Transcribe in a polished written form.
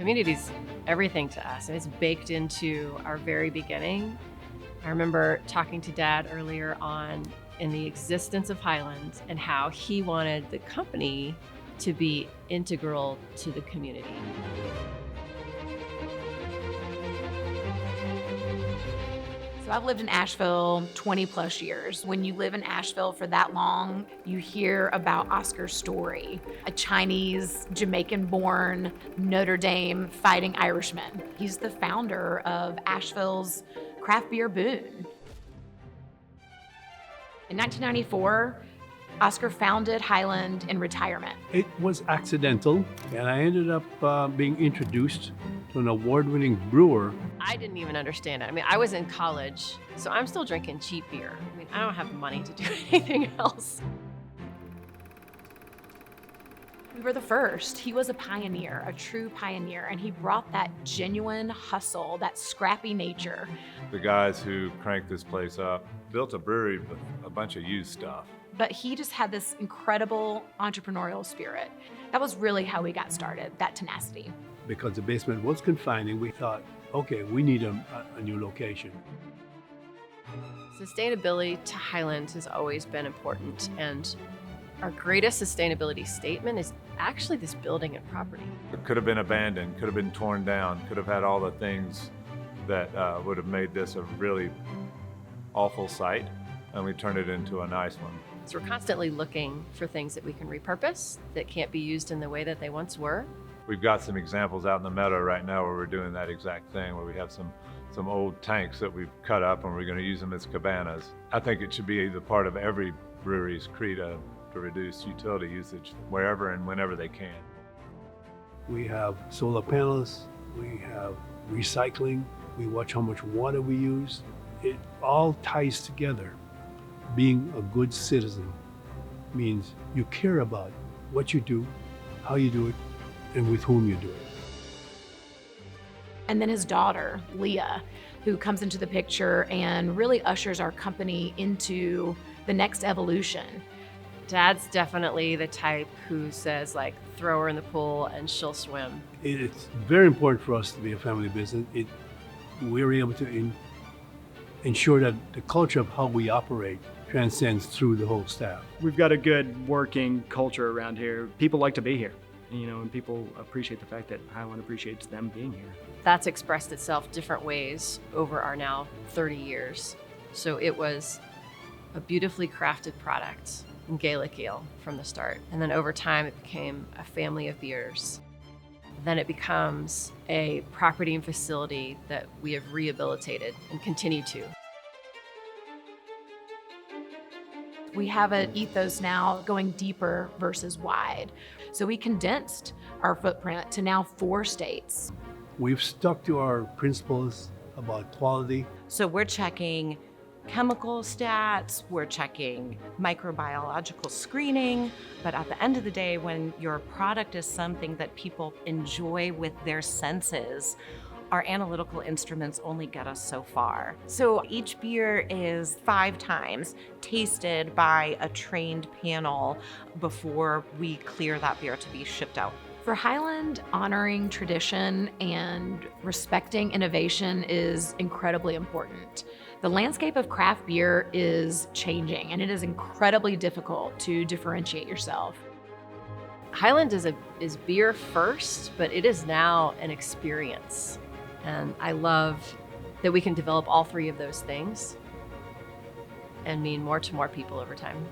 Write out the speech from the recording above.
Community's everything to us, and it's baked into our very beginning. I remember talking to Dad earlier on in the existence of Highland and how he wanted the company to be integral to the community. So I've lived in Asheville 20 plus years. When you live in Asheville for that long, you hear about Oscar's story, a Chinese, Jamaican-born, Notre Dame fighting Irishman. He's the founder of Asheville's craft beer boom. In 1994, Oscar founded Highland in retirement. It was accidental, and I ended up being introduced to an award-winning brewer. I didn't even understand it. I mean, I was in college, so I'm still drinking cheap beer. I mean, I don't have money to do anything else. We were the first. He was a pioneer, a true pioneer, and he brought that genuine hustle, that scrappy nature. The guys who cranked this place up built a brewery with a bunch of used stuff. But he just had this incredible entrepreneurial spirit. That was really how we got started, that tenacity. Because the basement was confining, we thought, okay, we need a new location. Sustainability to Highland has always been important, and our greatest sustainability statement is actually this building and property. It could have been abandoned, could have been torn down, could have had all the things that would have made this a really awful site, and we turned it into a nice one. So we're constantly looking for things that we can repurpose that can't be used in the way that they once were. We've got some examples out in the meadow right now where we're doing that exact thing, where we have some old tanks that we've cut up and we're going to use them as cabanas. I think it should be the part of every brewery's credo to reduce utility usage wherever and whenever they can. We have solar panels, we have recycling, we watch how much water we use. It all ties together. Being a good citizen means you care about what you do, how you do it, and with whom you do it. And then his daughter, Leah, who comes into the picture and really ushers our company into the next evolution. Dad's definitely the type who says, like, throw her in the pool and she'll swim. It's very important for us to be a family business. We're able to ensure that the culture of how we operate transcends through the whole staff. We've got a good working culture around here. People like to be here, and people appreciate the fact that Highland appreciates them being here. That's expressed itself different ways over our now 30 years. So it was a beautifully crafted product in Gaelic ale from the start. And then over time, it became a family of beers. Then it becomes a property and facility that we have rehabilitated and continue to. We have an ethos now going deeper versus wide. So we condensed our footprint to now 4 states. We've stuck to our principles about quality. So we're checking chemical stats, we're checking microbiological screening, but at the end of the day, when your product is something that people enjoy with their senses, our analytical instruments only get us so far. So each beer is 5 times tasted by a trained panel before we clear that beer to be shipped out. For Highland, honoring tradition and respecting innovation is incredibly important. The landscape of craft beer is changing, and it is incredibly difficult to differentiate yourself. Highland is beer first, but it is now an experience. And I love that we can develop all 3 of those things and mean more to more people over time.